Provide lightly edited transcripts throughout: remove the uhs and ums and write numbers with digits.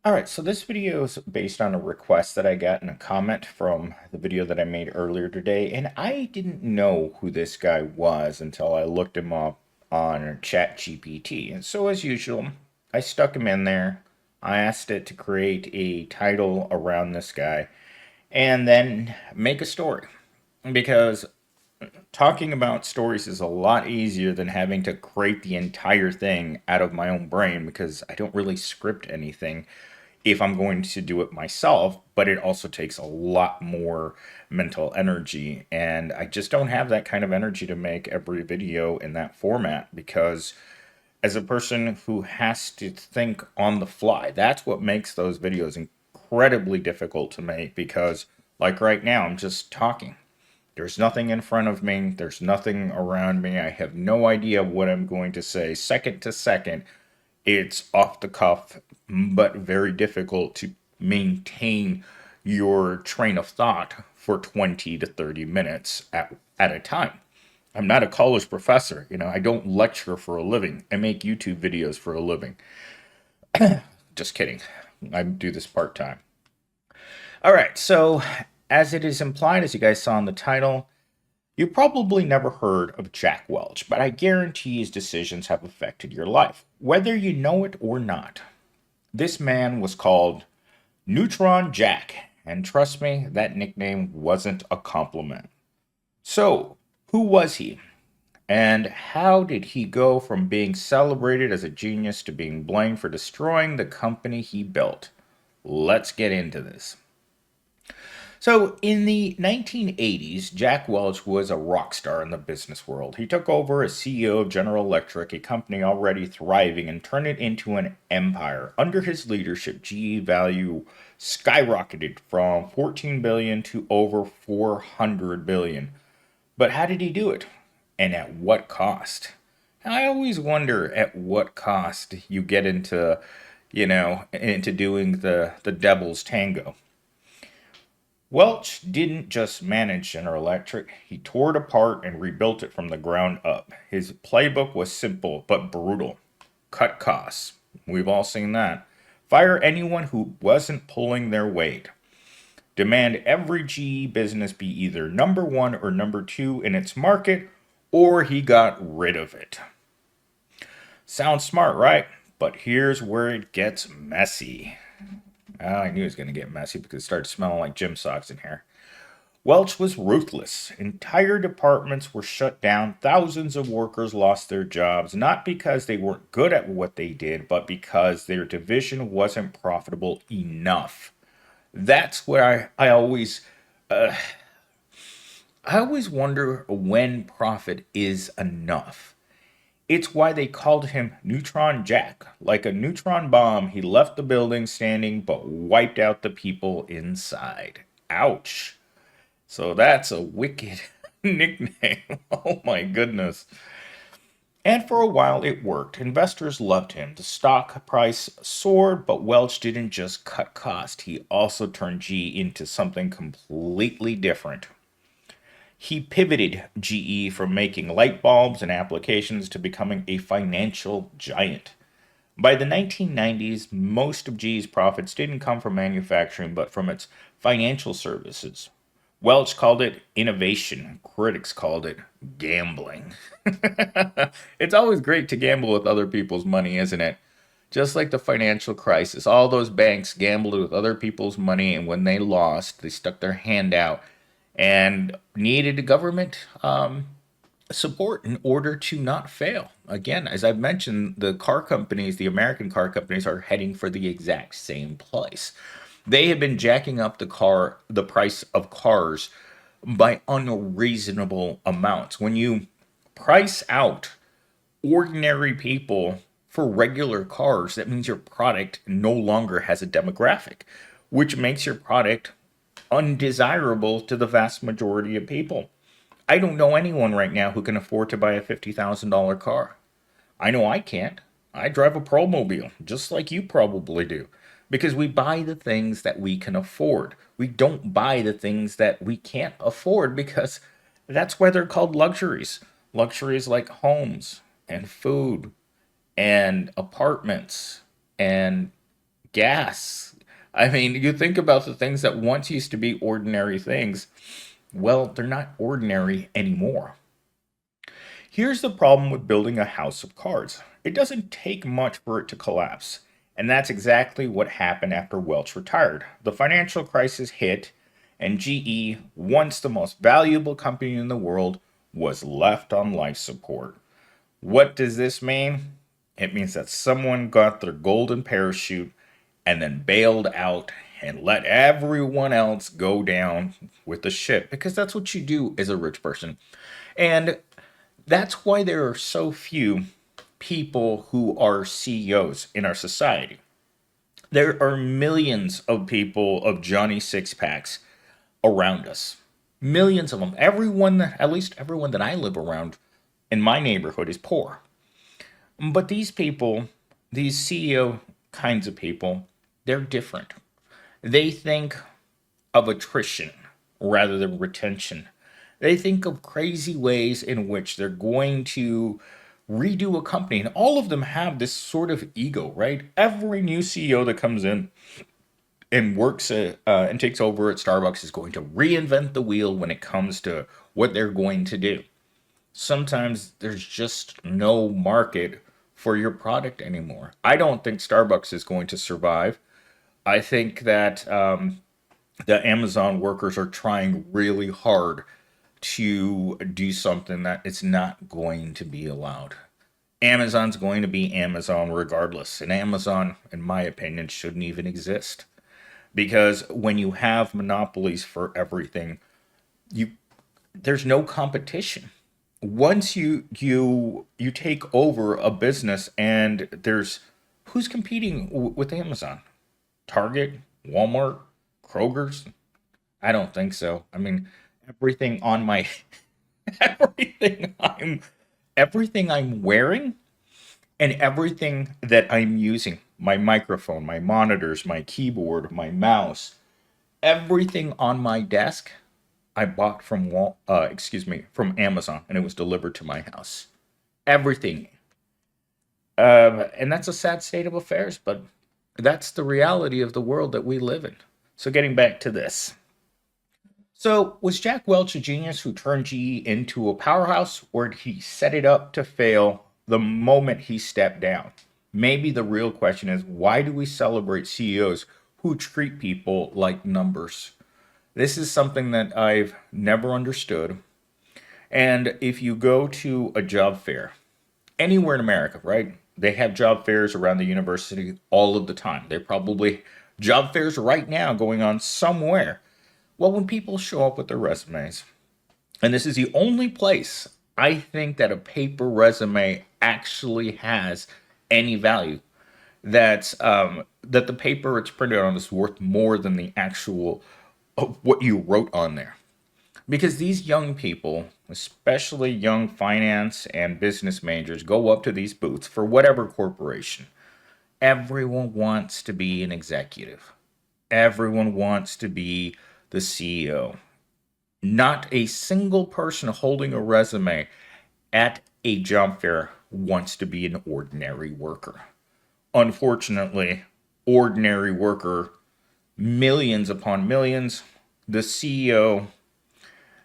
Alright, so this video is based on a request that I got in a comment from the video that I made earlier today, and I didn't know who this guy was until I looked him up on ChatGPT. And so, as usual, I stuck him in there. I asked it to create a title around this guy and then make a story. Because talking about stories is a lot easier than having to create the entire thing out of my own brain because I don't really script anything if I'm going to do it myself, but it also takes a lot more mental energy. And I just don't have that kind of energy to make every video in that format because, as a person who has to think on the fly, that's what makes those videos incredibly difficult to make because, like right now, I'm just talking. There's nothing in front of me, there's nothing around me. I have no idea what I'm going to say second to second. It's off the cuff, but very difficult to maintain your train of thought for 20 to 30 minutes at a time. I'm not a college professor. I don't lecture for a living. I make YouTube videos for a living. Just kidding. I do this part time. All right, so as it is implied, as you guys saw in the title, you probably never heard of Jack Welch, but I guarantee his decisions have affected your life, whether you know it or not. This man was called Neutron Jack, and trust me, that nickname wasn't a compliment. So, who was he? And how did he go from being celebrated as a genius to being blamed for destroying the company he built? Let's get into this. So, in the 1980s, Jack Welch was a rock star in the business world. He took over as CEO of General Electric, a company already thriving, and turned it into an empire. Under his leadership, GE value skyrocketed from 14 billion to over 400 billion. But how did he do it? And at what cost? I always wonder at what cost you get into doing the devil's tango. Welch didn't just manage General Electric, he tore it apart and rebuilt it from the ground up. His playbook was simple but brutal. Cut costs. We've all seen that. Fire anyone who wasn't pulling their weight. Demand every GE business be either number one or number two in its market, or he got rid of it. Sounds smart, right? But here's where it gets messy. I knew it was going to get messy because it started smelling like gym socks in here. Welch was ruthless. Entire departments were shut down. Thousands of workers lost their jobs, not because they weren't good at what they did, but because their division wasn't profitable enough. That's where I always wonder when profit is enough. It's why they called him Neutron Jack. Like a neutron bomb, he left the building standing but wiped out the people inside. Ouch. So that's a wicked nickname. Oh my goodness. And for a while it worked. Investors loved him. The stock price soared, but Welch didn't just cut cost. He also turned G into something completely different. He pivoted GE from making light bulbs and applications to becoming a financial giant. By the 1990s, most of GE's profits didn't come from manufacturing but from its financial services. Welch called it innovation. Critics called it gambling. It's always great to gamble with other people's money, isn't it? Just like the financial crisis, all those banks gambled with other people's money, and when they lost, they stuck their hand out and needed government support in order to not fail. Again, as I've mentioned, the car companies, the American car companies, are heading for the exact same place. They have been jacking up the price of cars by unreasonable amounts. When you price out ordinary people for regular cars, that means your product no longer has a demographic, which makes your product undesirable to the vast majority of people. I don't know anyone right now who can afford to buy a $50,000 car. I know I can't. I drive a Promobile, just like you probably do, because we buy the things that we can afford. We don't buy the things that we can't afford because that's why they're called luxuries. Luxuries like homes and food and apartments and gas. I mean, you think about the things that once used to be ordinary things, well, they're not ordinary anymore. Here's the problem with building a house of cards: it doesn't take much for it to collapse. And that's exactly what happened after Welch retired. The financial crisis hit, and GE, once the most valuable company in the world, was left on life support. What does this mean? It means that someone got their golden parachute and then bailed out and let everyone else go down with the ship, because that's what you do as a rich person. And that's why there are so few people who are CEOs in our society. There are millions of people, of Johnny Six Packs, around us. Millions of them. Everyone, at least everyone that I live around in my neighborhood, is poor. But these people, these CEO kinds of people, they're different. They think of attrition rather than retention. They think of crazy ways in which they're going to redo a company. And all of them have this sort of ego, right? Every new CEO that comes in and works and takes over at Starbucks is going to reinvent the wheel when it comes to what they're going to do. Sometimes there's just no market for your product anymore. I don't think Starbucks is going to survive. I think that the Amazon workers are trying really hard to do something that it's not going to be allowed. Amazon's going to be Amazon regardless. And Amazon, in my opinion, shouldn't even exist. Because when you have monopolies for everything, you there's no competition. Once you take over a business, and there's who's competing with Amazon? Target, Walmart, Kroger's? I don't think so. I mean, everything on my everything I'm everything I'm wearing and everything that I'm using, my microphone, my monitors, my keyboard, my mouse, everything on my desk, I bought from from Amazon, and it was delivered to my house. Everything. And that's a sad state of affairs, but that's the reality of the world that we live in. So getting back to this. So, was Jack Welch a genius who turned GE into a powerhouse, or did he set it up to fail the moment he stepped down? Maybe the real question is, why do we celebrate CEOs who treat people like numbers? This is something that I've never understood. And if you go to a job fair, anywhere in America, right? They have job fairs around the university all of the time. They probably job fairs right now going on somewhere. Well, when people show up with their resumes, and this is the only place I think that a paper resume actually has any value, that the paper it's printed on is worth more than the actual of what you wrote on there. Because these young people, especially young finance and business majors, go up to these booths for whatever corporation. Everyone wants to be an executive. Everyone wants to be the CEO. Not a single person holding a resume at a job fair wants to be an ordinary worker. Unfortunately, ordinary worker, millions upon millions, the CEO,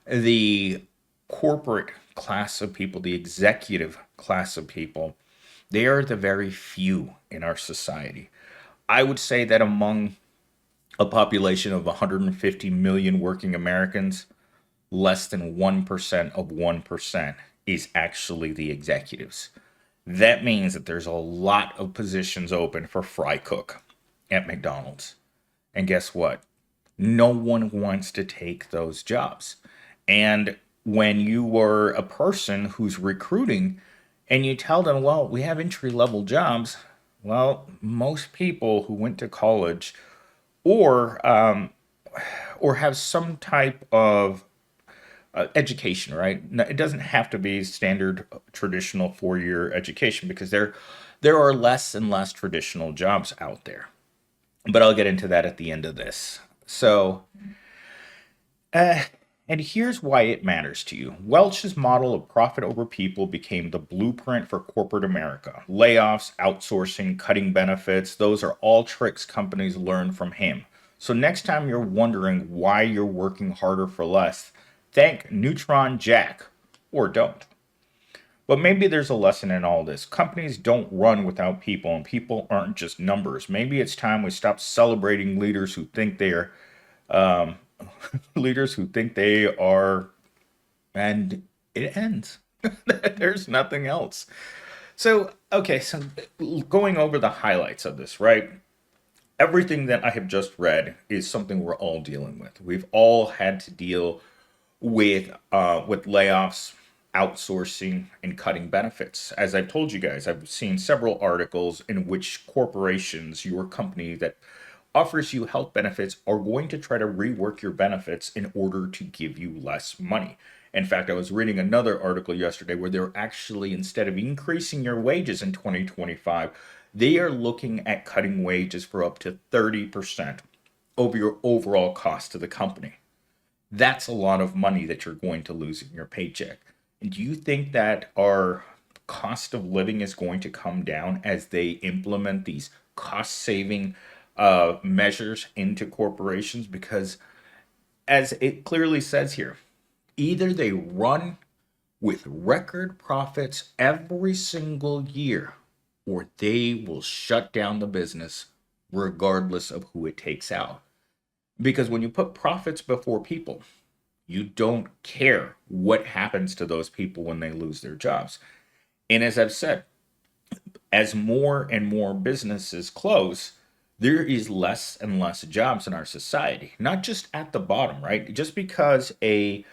the corporate class of people, the executive class of people, they are the very few in our society. I would say that among a population of 150 million working Americans, less than 1% of 1% is actually the executives. That means that there's a lot of positions open for fry cook at McDonald's. And guess what? No one wants to take those jobs. And when you are a person who's recruiting and you tell them, well, we have entry level jobs, well, most people who went to college or or have some type of education, right? It doesn't have to be standard traditional 4-year education, because there are less and less traditional jobs out there. But I'll get into that at the end of this. So And here's why it matters to you. Welch's model of profit over people became the blueprint for corporate America. Layoffs, outsourcing, cutting benefits, those are all tricks companies learn from him. So next time you're wondering why you're working harder for less, thank Neutron Jack, or don't. But maybe there's a lesson in all this. Companies don't run without people, and people aren't just numbers. Maybe it's time we stop celebrating leaders who think they are um, leaders who think they are, and it ends. There's nothing else. So, okay, so going over the highlights of this, right? Everything that I have just read is something we're all dealing with. We've all had to deal with layoffs, outsourcing, and cutting benefits. As I've told you guys, I've seen several articles in which corporations, your company that offers you health benefits, are going to try to rework your benefits in order to give you less money. In fact, I was reading another article yesterday where they're actually, instead of increasing your wages in 2025, they are looking at cutting wages for up to 30% over your overall cost to the company. That's a lot of money that you're going to lose in your paycheck. And do you think that our cost of living is going to come down as they implement these cost saving measures into corporations? Because, as it clearly says here, either they run with record profits every single year, or they will shut down the business regardless of who it takes out. Because when you put profits before people, you don't care what happens to those people when they lose their jobs. And as I've said, as more and more businesses close, there is less and less jobs in our society, not just at the bottom, right? Just because a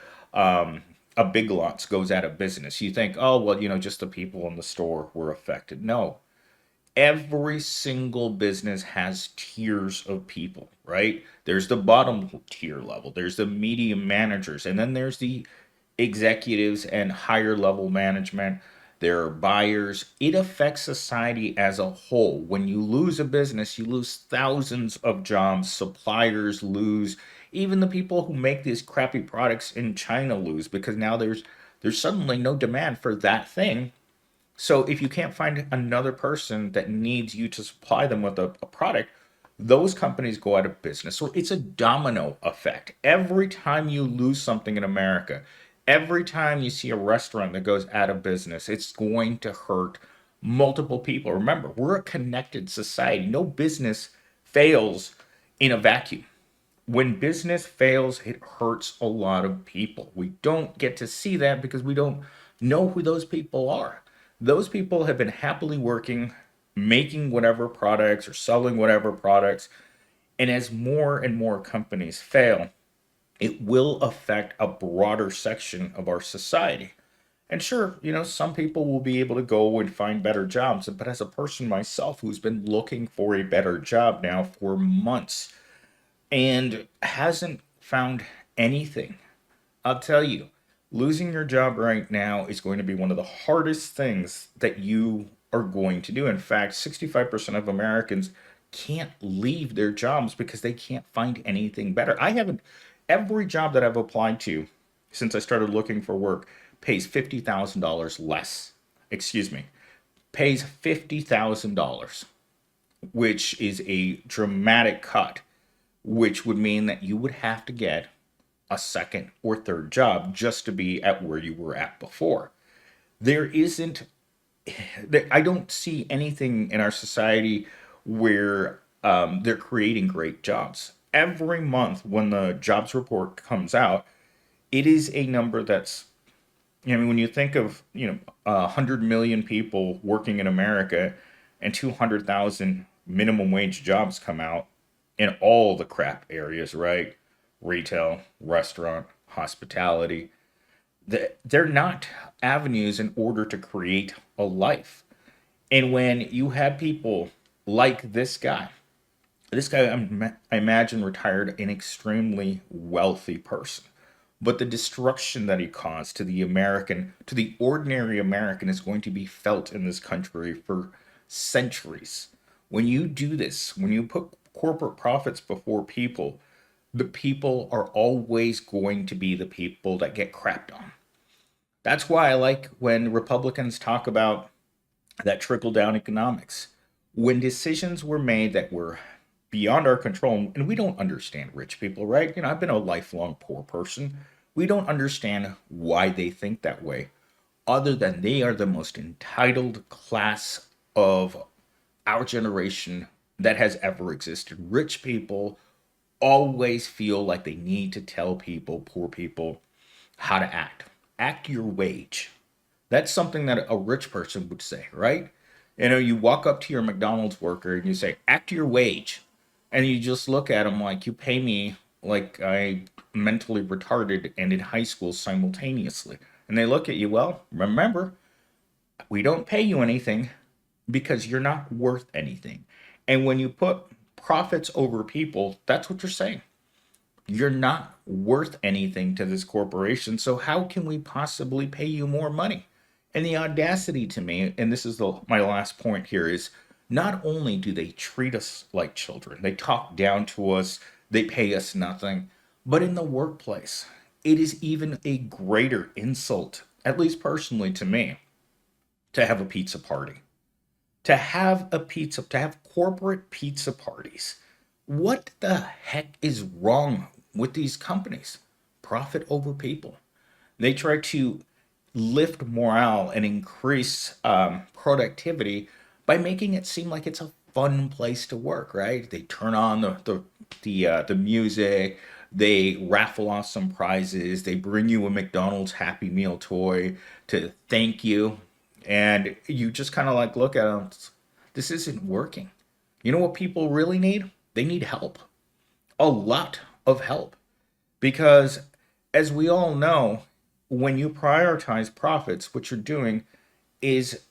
Big Lots goes out of business, you think, oh, well, just the people in the store were affected. No, every single business has tiers of people, right? There's the bottom tier level, there's the medium managers, and then there's the executives and higher level management. There are buyers. It affects society as a whole. When you lose a business, you lose thousands of jobs. Suppliers lose. Even the people who make these crappy products in China lose because now there's suddenly no demand for that thing. So if you can't find another person that needs you to supply them with a product, those companies go out of business. So it's a domino effect. Every time you lose something in America, every time you see a restaurant that goes out of business, it's going to hurt multiple people. Remember, we're a connected society. No business fails in a vacuum. When business fails, it hurts a lot of people. We don't get to see that because we don't know who those people are. Those people have been happily working, making whatever products or selling whatever products. And as more and more companies fail, it will affect a broader section of our society. And sure, some people will be able to go and find better jobs. But as a person myself who's been looking for a better job now for months, and hasn't found anything. I'll tell you, losing your job right now is going to be one of the hardest things that you are going to do. In fact, 65% of Americans can't leave their jobs because they can't find anything better. I haven't, every job that I've applied to since I started looking for work pays $50,000 less. Excuse me, pays $50,000, which is a dramatic cut, which would mean that you would have to get a second or third job just to be at where you were at before. There isn't, I don't see anything in our society where they're creating great jobs. Every month when the jobs report comes out, it is a number that's, when you think of, 100 million people working in America and 200,000 minimum wage jobs come out in all the crap areas, right? Retail, restaurant, hospitality. They're not avenues in order to create a life. And when you have people like this guy, I imagine, retired an extremely wealthy person. But the destruction that he caused to the American, to the ordinary American, is going to be felt in this country for centuries. When you do this, when you put corporate profits before people, the people are always going to be the people that get crapped on. That's why I like when Republicans talk about that trickle down economics. When decisions were made that were beyond our control, and we don't understand rich people, right? I've been a lifelong poor person. We don't understand why they think that way, other than they are the most entitled class of our generation that has ever existed. Rich people always feel like they need to tell people, poor people, how to act. Act your wage. That's something that a rich person would say, right? You walk up to your McDonald's worker and you say, act your wage. And you just look at them like you pay me like I mentally retarded and in high school simultaneously. And they look at you, well, remember, we don't pay you anything because you're not worth anything. And when you put profits over people, that's what you're saying. You're not worth anything to this corporation, so how can we possibly pay you more money? And the audacity to me, and this is my last point here, is not only do they treat us like children, they talk down to us, they pay us nothing, but in the workplace, it is even a greater insult, at least personally to me, to have a pizza party. To have corporate pizza parties. What the heck is wrong with these companies? Profit over people. They try to lift morale and increase productivity by making it seem like it's a fun place to work, right? They turn on the music, they raffle off some prizes, they bring you a McDonald's Happy Meal toy to thank you, and you just kind of like look at them. This isn't working. You know what people really need? They need help, a lot of help, because as we all know, when you prioritize profits, what you're doing is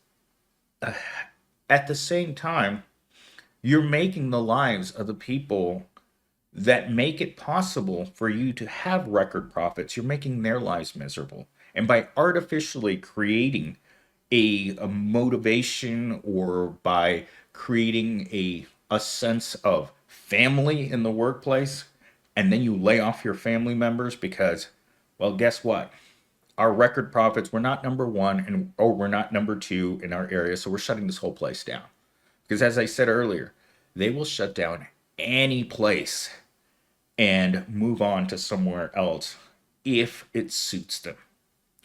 at the same time, you're making the lives of the people that make it possible for you to have record profits, you're making their lives miserable. And by artificially creating a motivation, or by creating a sense of family in the workplace, and then you lay off your family members because, well, guess what? Our record profits, we're not number one, and or we're not number two in our area, so we're shutting this whole place down. Because as I said earlier, they will shut down any place and move on to somewhere else if it suits them.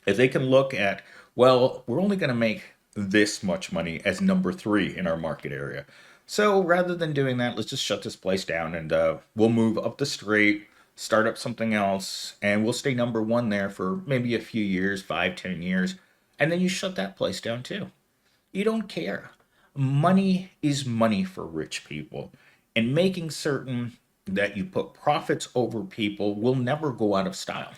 If they can look at, well, we're only going to make this much money as number three in our market area. So rather than doing that, let's just shut this place down, and we'll move up the street, start up something else, and we'll stay number one there for maybe a few years, 5, 10 years. And then you shut that place down too. You don't care. Money is money for rich people. And making certain that you put profits over people will never go out of style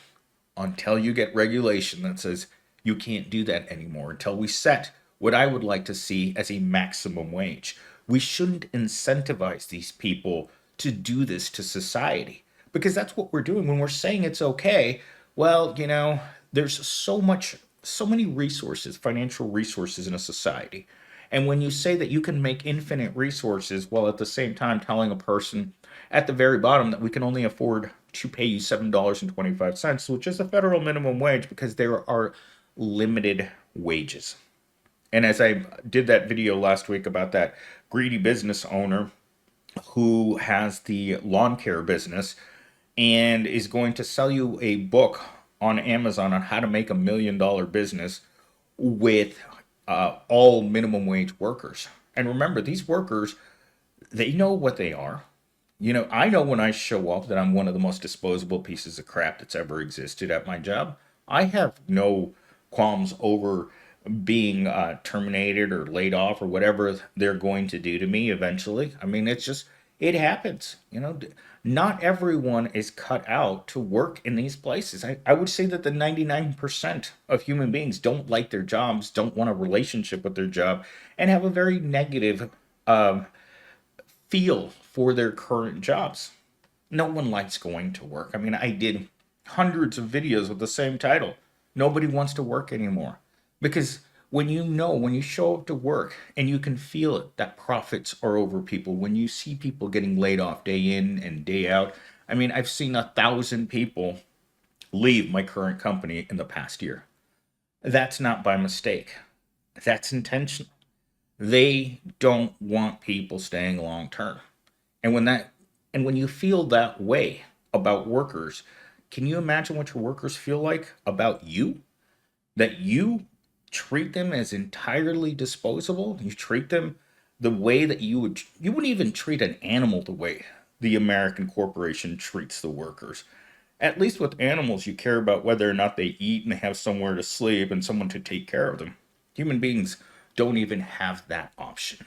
until you get regulation that says you can't do that anymore, until we set what I would like to see as a maximum wage. We shouldn't incentivize these people to do this to society, because that's what we're doing when we're saying it's okay. Well, there's so many resources, financial resources in a society. And when you say that you can make infinite resources while at the same time telling a person at the very bottom that we can only afford to pay you $7.25, which is the federal minimum wage, because there are limited wages. And as I did that video last week about that greedy business owner who has the lawn care business and is going to sell you a book on Amazon on how to make $1 million business with all minimum wage workers. And remember, these workers, they know what they are. I know when I show up that I'm one of the most disposable pieces of crap that's ever existed at my job. I have no qualms over being terminated or laid off or whatever they're going to do to me eventually. I mean, it happens. Not everyone is cut out to work in these places. I would say that the 99% of human beings don't like their jobs, don't want a relationship with their job, and have a very negative feel for their current jobs. No one likes going to work. I mean, I did hundreds of videos with the same title. Nobody wants to work anymore. Because when you show up to work and you can feel it, that profits are over people, when you see people getting laid off day in and day out, I mean, I've seen 1,000 people leave my current company in the past year. That's not by mistake. That's intentional. They don't want people staying long term. And when you feel that way about workers, can you imagine what your workers feel like about you? That you treat them as entirely disposable? You treat them the way that you wouldn't even treat an animal the way the American corporation treats the workers. At least with animals, you care about whether or not they eat and they have somewhere to sleep and someone to take care of them. Human beings don't even have that option.